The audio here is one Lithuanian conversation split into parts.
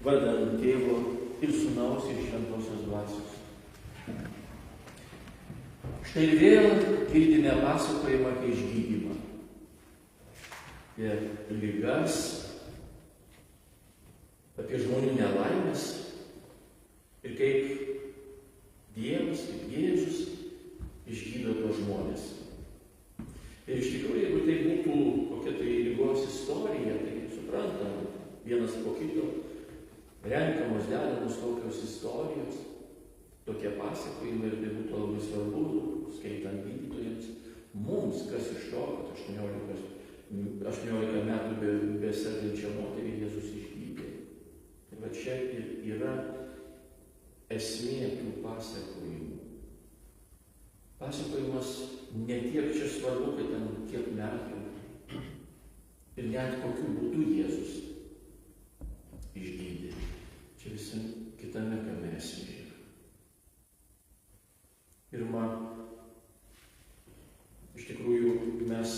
Vardan Tėvo ir Sūnaus ir Šventosios Dvasios. Štai ir vėl girdime pasakojimą apie išgydymą, apie ligas, apie žmonių nelaimės ir kaip Dievas, kaip Jėzus išgydo tos žmonės. Ir iš tikrųjų, jeigu tai būtų kokia tai ligos istorija, tai suprantam, vienas po kito renkamos, dedamos tokios istorijos, tokie pasakojimai, ir tai būtų labai svarbu, skaitant gydytojams, mums, kas iš to, kad 18 metų besergančią moterį Jėzus išgydė. Tai va čia ir yra esmė tų pasakojimų. Pasakojimas ne tiek čia svarbu, kad ten kiek metų ir net kokiu būdu Jėzus išgydė. Čia visam kitame kame esmė yra. Pirma, iš tikrųjų mes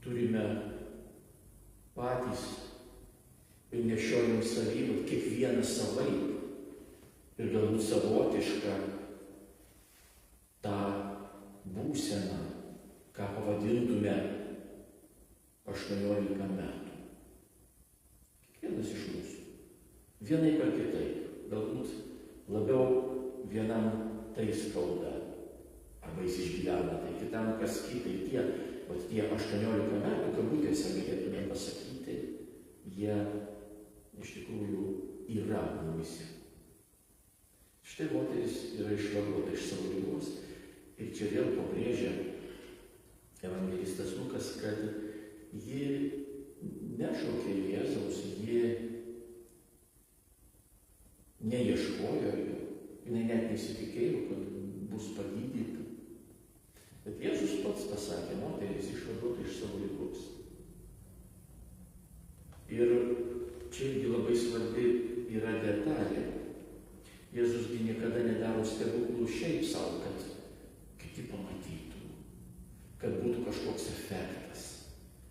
turime patys ir nešiojam savybę, kiekvienas savaip ir galbūt savotišką tą būseną, ką pavadintume 18 metų. Kiekvienas iš mūsų. Vienaip ar kitaip. Galbūt labiau vienam tai skauda, arba jis išgyvena, tai kitam kas kitai tie 18 metų, kabutėse galėtume pasakyti, jie iš tikrųjų yra mumise. Štai moteris yra išvaduota iš savo ligos ir čia vėl pabrėžia evangelistas Lukas, kad ji nešaukė Jėzaus, ji neieškojo jo, jinai net nesitikėjo, kad bus pagydyta. Bet Jėzus pats pasakė, moteris išvaduota iš savo ligos. Ir čia irgi labai svarbi yra detalė. Jėzusgi niekada nedaro stebuklų šiaip savo, kad kiti pamatytų, kad būtų kažkoks efektas,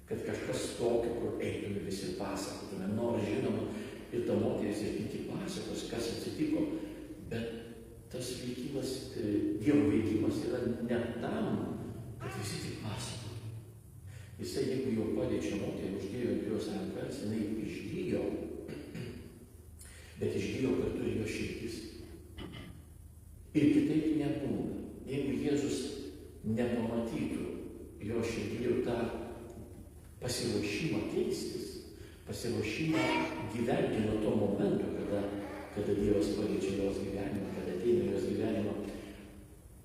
kad kažkas tokio, kur eitume visi pasakotume. Nors žinoma, ir ta moteris ir kiti pasakos, kas atsitiko, bet tas veikimas, Dievo veikimas yra ne tam, kad visi tik pasakotų. Jisai, jeigu jau paliečia moterį, uždėjo ant jos rankas, jinai išgijo, bet išgijo kartu ir jo širdis. Ir kitaip nebūna. Jeigu Jėzus nepamatytų jo širdį ir tą pasiruošimą keistis, pasiruošimą gyventi nuo to momento, kada Dievas paliečia jos gyvenimą, kada ateina jos gyvenimą,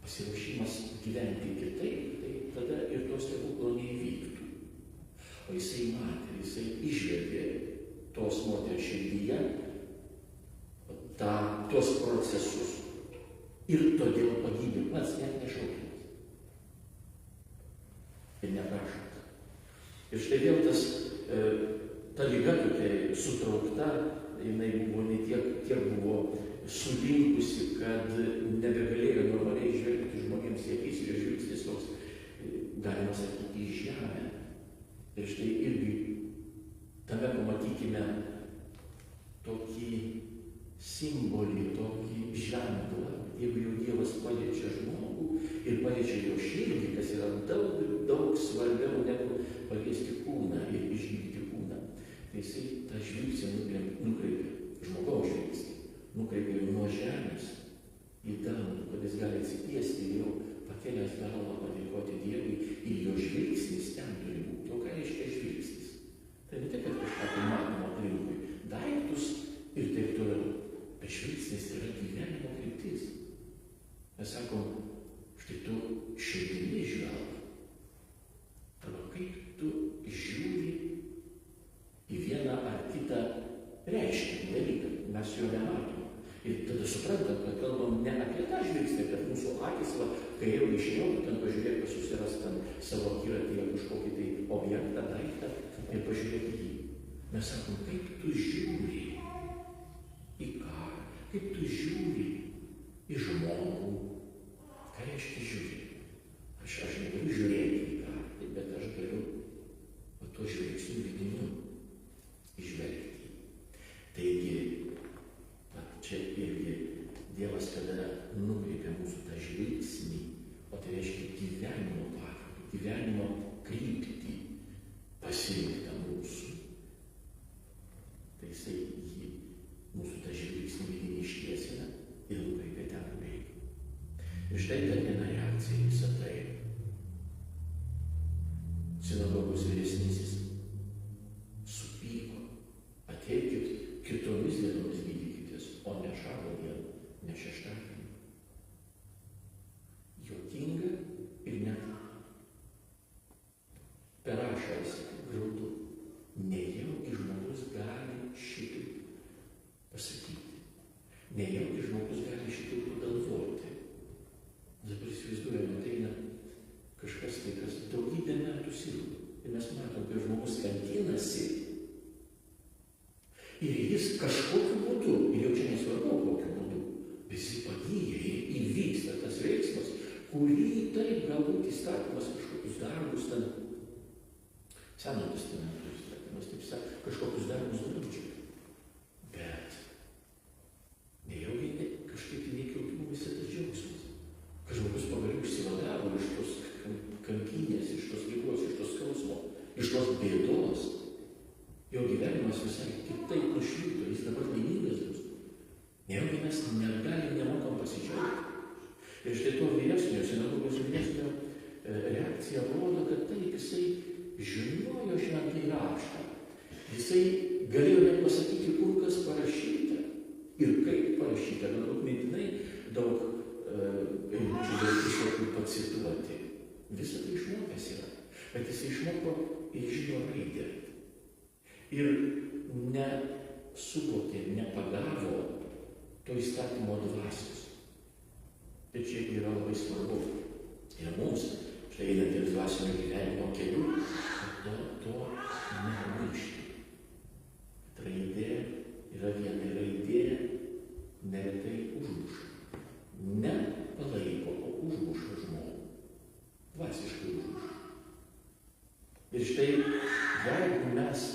pasiruošimas gyventi kitaip, tai tada ir to stebuklo neįvyktų. O jisai matė, jisai išvedė tos moters širdyje tuos procesus ir todėl pagydė pats, net nešaukimas. Ir neprašant. Ir štai vėl ta liga tokia sutraukta, jinai buvo ne tiek buvo sulinkusi, kad nebegalėjo normaliai žvelgti žmonėms į akis ir žvilgsnis toks, galima sakyti, į žemę. Ir štai irgi tame pamatykime tokį simbolį, tokį ženklą. Jeigu jau Dievas paliečia žmogų ir paliečia jo širdį, kas yra daug svarbiau negu paliesti kūną ir išgydyti kūną, tai jisai tą žvilgsnį nukreipia, žmogaus žvilgsnį, nukreipia nuo žemės į dangų, kad jis gali atsitiesti ir jau pakėlęs galvą padėkoti Dievui ir jo žvilgsnis ten turi būti. O ką reiškia žvilgsnis? Tai ne tik, kad kažką tai matoma aplinkui, daiktus ir taip toliau. Bet žvilgsnis yra gyvenimo kryptis. Mes sakom, štai tu širdimi žvelg. Arba kaip tu žiūri į vieną ar kitą reiškinį, dalyką, mes jo nematom. Ir tada suprantam, kad kalbam ne apie tą žvilgsnį, kad mūsų akis, kai jau išėjau, ten pažiūrėk, susiras ten savo akiratyje kažkokį tai objektą, daiktą ir pažiūrėk į jį. Mes sakom, kaip tu žiūri į karą, kaip tu žiūri į žmogų. Ką reiškia žiūrėti? Aš negaliu žiūrėti į karą, bet aš galiu tuo žvilgsniu vidiniu įžvelgti. Taigi, čia irgi Dievas, kada nukreipia mūsų tą žvilgsnį, o tai reiškia gyvenimo pagrindų, gyvenimo kryptį pasirinktą mūsų, tai jisai jį, mūsų tą žvilgsnį vidinį ištiesina ir nukreipia ten, kur reikia. Ir štai dar viena reakcija į visą tai. Sinagogos vyresnysis supyko. Ateikit kitomis dienomis gydykitės, o ne šabą dieną, ne šeštadienį. Juokinga ir net per ašaras graudu. Nejaugi žmogus gali šitaip pasakyti. Nejaugi žmogus gali šitaip pagalvoti. Dabar įsivaizduojame, ateina kažkas tai, kas daugybę metų sirgo. Ir mes matom, kad žmogus kankinasi. Ir jis kažkokiu būdu, ir jau čia nesvarbu kokiu būdu, visi pagyja ir įvyksta tas veiksmas, kurį taip galbūt įstatymas kažkokius darbus ten, Senojo testamento įstatymas, taip sako, kažkokius darbus draudžia. Bet nejaugi kažkaip nekiltų mums tas džiaugsmas, kad žmogus pagaliau išsivadavo iš tos kankinės, iš tos ligos, iš tos skausmo, iš tos bėdos. Jo gyvenimas visai kitaip nušvito, jis dabar laimingas bus. Nejaugi mes negalim, nemokam pasidžiaugti. Ir štai to vyresnio, sinagogos vyresnio reakcija rodo, kad taip jisai žinojo šventąjį raštą. Jisai galėjo net pasakyti, kur kas parašyta ir kaip parašyta, galbūt mintinai daug eilučių daug visokių pacituoti. Visą tai išmokęs yra, bet jisai išmoko ir žino raidę. Ir nesuvokė, nepagavo to įstatymo dvasios. Bet čia yra labai svarbu. Ir mums, štai einant ir dvasinio gyvenimo keliu, to nepamiršti. Raidė yra viena, raidė neretai užmuša. Ne palaiko, o užmuša žmogų. Dvasiškai užmuša. Ir štai, jeigu mes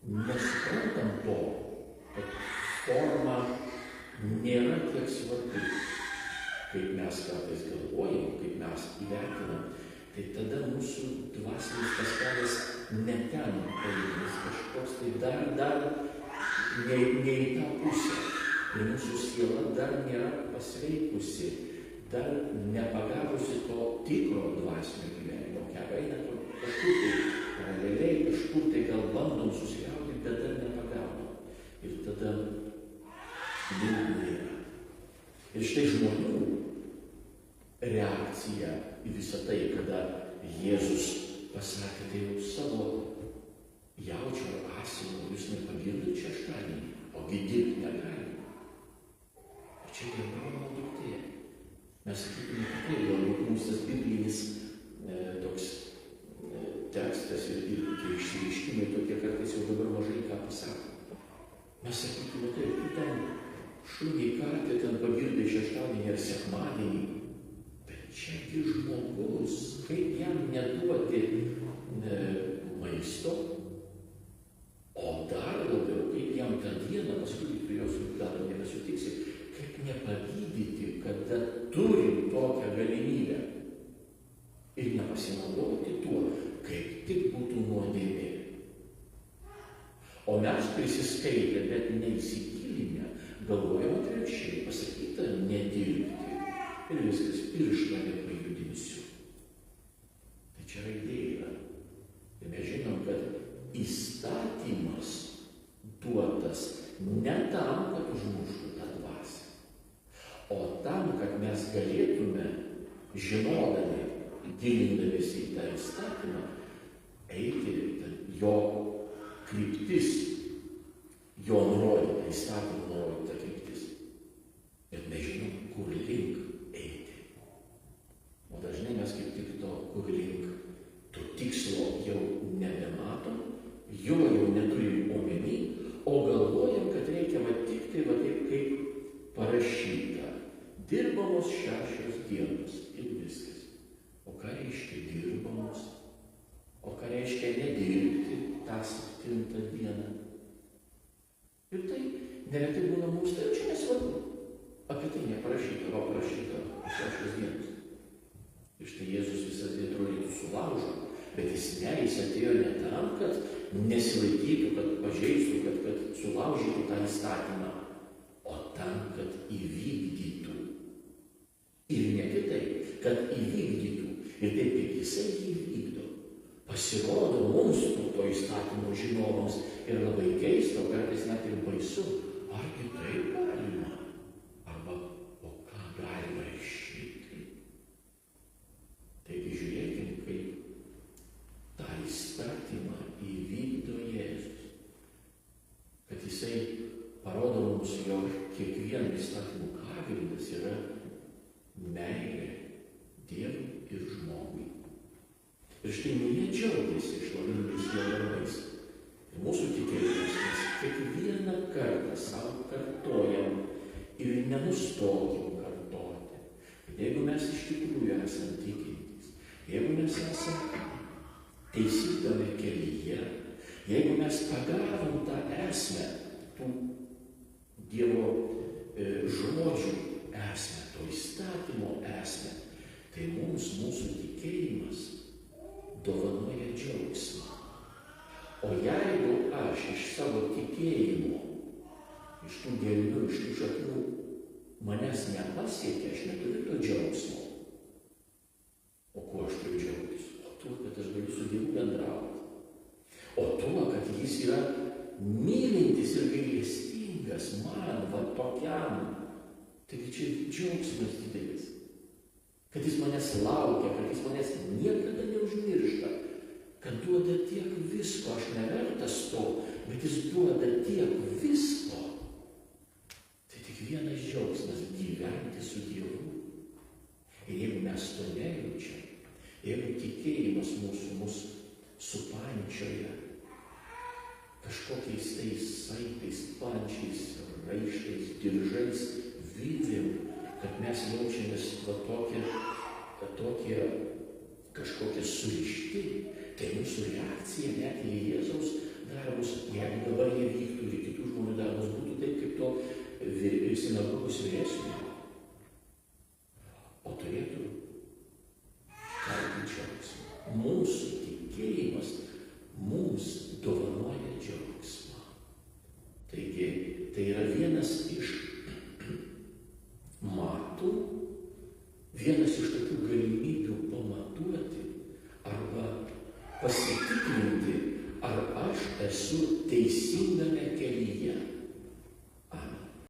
nesuprantam to, kad forma nėra tiek svarbi, kaip mes kartais galvojam, kaip mes įvertinam, tai tada mūsų dvasinis tas kelias ne ten palyginis kažkoks, tai dar ne į tą pusę. Ir mūsų siela dar nėra pasveikusi, dar nepagavusi to tikro dvasinio gyvenimo kelio. Eina kažkur tai paraleliai, kažkur tai gal bandom susigaudyti, bet dar nepagavom. Ir tada liūdna yra. Ir štai žmonių reakcija į visą tai, kada Jėzus pasakė, tai jau savo jaučio ar asino, jūs nepagirdot šeštadienį, ogi dirbti negali. Ir čia Dievo duktė. Mes sakykime, kad galbūt mums tas biblinis toks tekstas ir tie išsireiškimai tokie kartais jau dabar mažai ką pasako. Mes sakykime, taip, tu ten šunį kartą ten pagirdai šeštadienį ar sekmadienį, bet čiagi žmogus, kaip jam neduoti maisto, o dar labiau, kaip jam tą dieną, paskui tu jos gal nebesutiksi, kaip nepagydyti, kada turim tokią galimybę ir nepasinaudoti tuo, kaip tik būtų nuodėmė. O mes prisiskaitę, bet neįsigilinę, galvojame atvirkščiai, pasakyta nedirbti. Ir viskas, ir iš mane pajudinsiu. Tai čia raidė yra. Ir mes žinom, kad įstatymas duotas ne tam, kad užmuštų tą dvasią, o tam, kad mes galėtume, žinodami, gilindamiesi į tą įstatymą, eiti jo kryptis, jo nurodyta, įstatymą nurodyta kryptis. Bet mes žinom, kur link eiti. O dažnai mes kaip tik to, kur link, to tikslo jau nebematom, jo jau neturim omeny, o galvojam, kad reikia tik tai va taip, kaip parašyta. Dirbamos 6 dienos ir viskas. O ką reiškia dirbamos? O ką reiškia nedirbti tą 7 dieną? neretai būna mums, tai čia nesvarbu. Apie tai neparašyta, o parašyta šešios dienos. Ir štai Jėzus visą tai atrodytų sulaužo, bet jis atėjo ne tam, kad nesilaikytų, kad pažeistų, kad sulaužytų tą įstatymą, o tam, kad įvykdytų. Ir ne kitaip, kad įvykdytų. Ir taip, kaip jisai jį vykdo, pasirodo mums, to įstatymo žinovams, ir labai keista, o kartais net ir baisu, argi taip galima? Arba, o ką galima rašyti? Taigi žiūrėkim, kaip tą įstatymą įvykdo Jėzus. Kad jisai parodo mums, jog kiekvieno įstatymų pagrindas yra meilė Dievui ir žmogui. Ir štai jie džiaugiasi šlovingais jo darbais. Ir mūsų tikėjimas mes kiekvieną kartą savo kartojam ir nenustojam kartoti. Kad jeigu mes iš tikrųjų esame tikintys, jeigu mes esame teisingame kelyje, jeigu mes pagavom tą esmę, tų Dievo žodžių esmę, to įstatymo esmę, tai mums mūsų tikėjimas dovanoja džiaugsmą. O jeigu aš iš savo tikėjimo, iš tų gelmių, iš tų šaknų manęs nepasiekia, aš neturiu to džiaugsmo. O kuo aš turiu džiaugtis? O tuo, kad aš galiu su Dievu bendrauti. O tuo, kad jis yra mylintis ir gailestingas man, va tokiam. Taigi čia džiaugsmas didelis. Kad jis manęs laukia, kad jis manęs niekada neužmiršta, kad duoda tiek visko, aš nevertas to, bet jis duoda tiek visko. Tai tik vienas džiaugsmas gyventi su Dievu. Ir jeigu mes to nejaučiam, jeigu tikėjimas mus supančioja kažkokiais tais saitais, pančiais, raištais, diržais, vidėm, kad mes jaučiamės tokie kažkokie surišti, tai mūsų reakcija net į Jėzaus darbus, jeigu dabar jie vyktų ir kitų žmonių darbus, būtų taip, kaip to sinagogos vyresniojo. O turėtų kelti džiaugsmą. Mūsų tikėjimas mums dovanoja džiaugsmą. Taigi, tai yra vienas iš